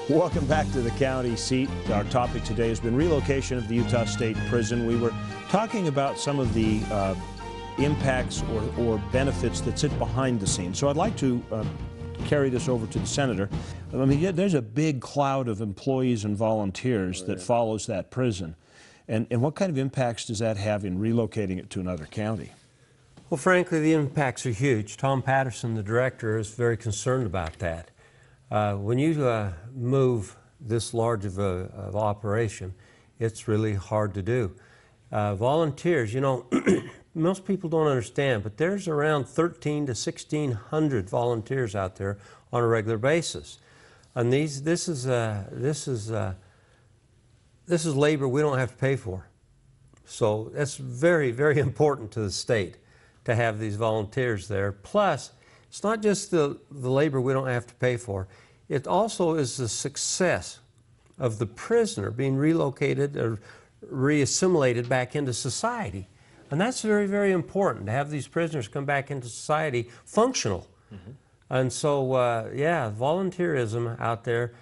Welcome back to the county seat. Our topic today has been relocation of the Utah State Prison. We were talking about some of the impacts or benefits that sit behind the scenes. So I'd like to carry this over to the senator. I mean, there's a big cloud of employees and volunteers that follows that prison. And what kind of impacts does that have in relocating it to another county? Well, frankly, the impacts are huge. Tom Patterson, the director, is very concerned about that. When you move this large of an operation, it's really hard to do. Volunteers, you know, most people don't understand, but there's around 1,300 to 1,600 volunteers out there on a regular basis, and this is labor we don't have to pay for. So that's very, very important to the state to have these volunteers there. Plus, it's not just the labor we don't have to pay for. It also is the success of the prisoner being relocated or reassimilated back into society. And that's very, very important, to have these prisoners come back into society functional. Mm-hmm. And so, yeah, volunteerism out there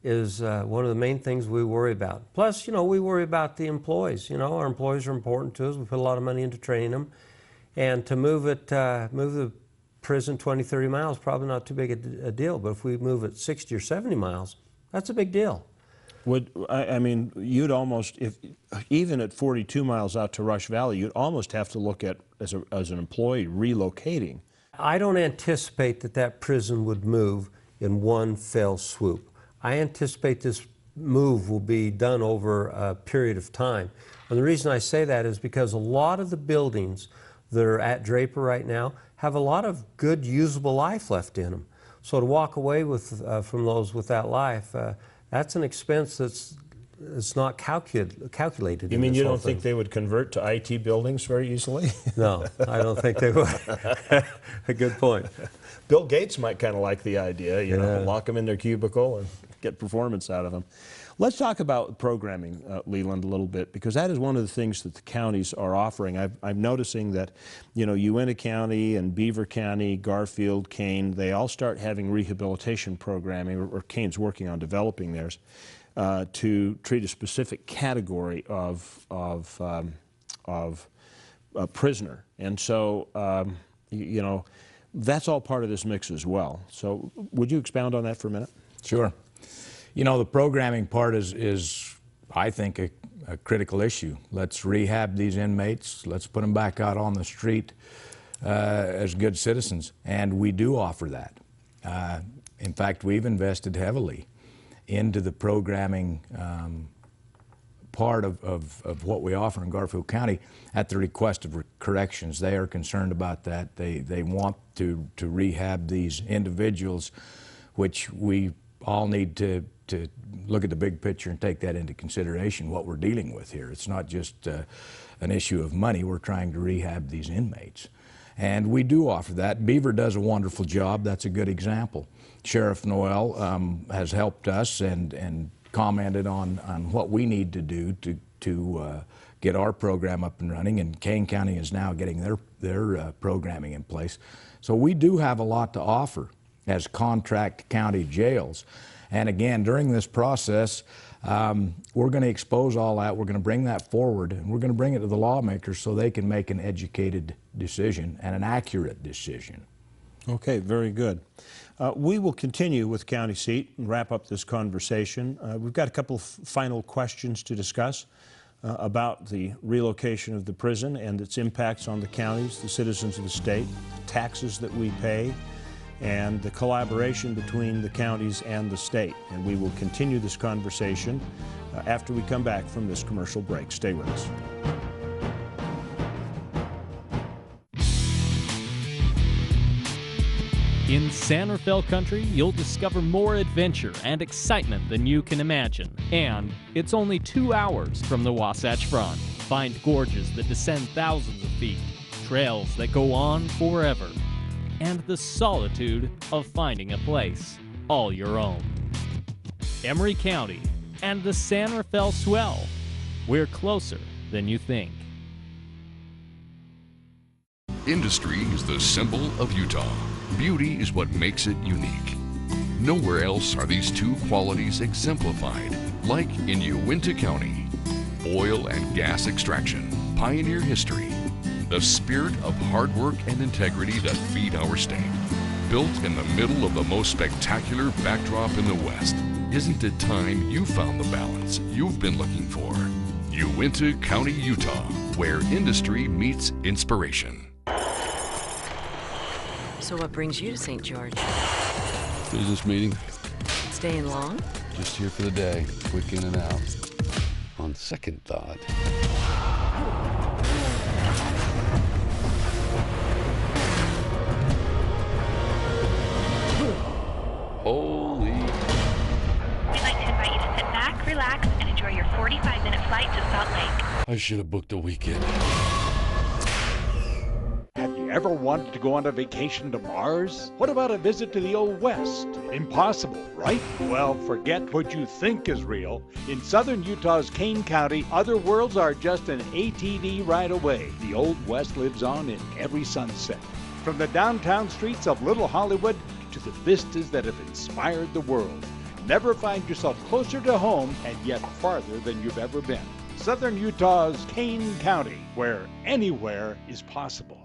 is one of the main things we worry about. Plus, you know, we worry about the employees. You know, our employees are important to us. We put a lot of money into training them. And to move the prison 20, 30 miles, probably not too big a deal. But if we move it 60 or 70 miles, that's a big deal. I mean, you'd almost, even at 42 miles out to Rush Valley, you'd almost have to look at, as an employee, relocating. I don't anticipate that prison would move in one fell swoop. I anticipate this move will be done over a period of time. And the reason I say that is because a lot of the buildings that are at Draper right now have a lot of good, usable life left in them. So to walk away from those with that life, that's an expense that's not calculated. You mean you don't think they would convert to IT buildings very easily? No, I don't think they would. A good point. Bill Gates might kind of like the idea, you know, lock them in their cubicle and get performance out of them. Let's talk about programming, Leland, a little bit, because that is one of the things that the counties are offering. I'm noticing that, you know, Uintah County and Beaver County, Garfield, Kane, they all start having rehabilitation programming, or Kane's working on developing theirs, to treat a specific category of prisoner. And so, you know, that's all part of this mix as well. So would you expound on that for a minute? Sure. You know, the programming part is I think, a critical issue. Let's rehab these inmates. Let's put them back out on the street as good citizens. And we do offer that. In fact, we've invested heavily into the programming part of what we offer in Garfield County at the request of corrections. They are concerned about that. They want to rehab these individuals, which we all need to look at the big picture and take that into consideration, what we're dealing with here. It's not just an issue of money. We're trying to rehab these inmates. And we do offer that. Beaver does a wonderful job. That's a good example. Sheriff Noel has helped us and commented on what we need to do to get our program up and running, and Kane County is now getting their programming in place. So we do have a lot to offer as contract county jails. And again, during this process, we're going to expose all that. We're going to bring that forward, and we're going to bring it to the lawmakers so they can make an educated decision and an accurate decision. Okay, very good. We will continue with County Seat and wrap up this conversation. We've got a couple of final questions to discuss about the relocation of the prison and its impacts on the counties, the citizens of the state, the taxes that we pay, and the collaboration between the counties and the state. And we will continue this conversation after we come back from this commercial break. Stay with us. In San Rafael country, you'll discover more adventure and excitement than you can imagine. And it's only 2 hours from the Wasatch Front. Find gorges that descend thousands of feet, trails that go on forever, and the solitude of finding a place all your own. Emery County and the San Rafael Swell. We're closer than you think. Industry is the symbol of Utah. Beauty is what makes it unique. Nowhere else are these two qualities exemplified, like in Uinta County. Oil and gas extraction, pioneer history, the spirit of hard work and integrity that feed our state. Built in the middle of the most spectacular backdrop in the West. Isn't it time you found the balance you've been looking for? Uinta County, Utah, where industry meets inspiration. So what brings you to St. George? Business meeting. Staying long? Just here for the day. Quick in and out. On second thought. Holy. We'd like to invite you to sit back, relax, and enjoy your 45-minute flight to Salt Lake. I should have booked a weekend. Have you ever wanted to go on a vacation to Mars? What about a visit to the Old West? Impossible, right? Well, forget what you think is real. In southern Utah's Kane County, other worlds are just an ATV ride away. The Old West lives on in every sunset. From the downtown streets of Little Hollywood to the vistas that have inspired the world. Never find yourself closer to home and yet farther than you've ever been. Southern Utah's Kane County, where anywhere is possible.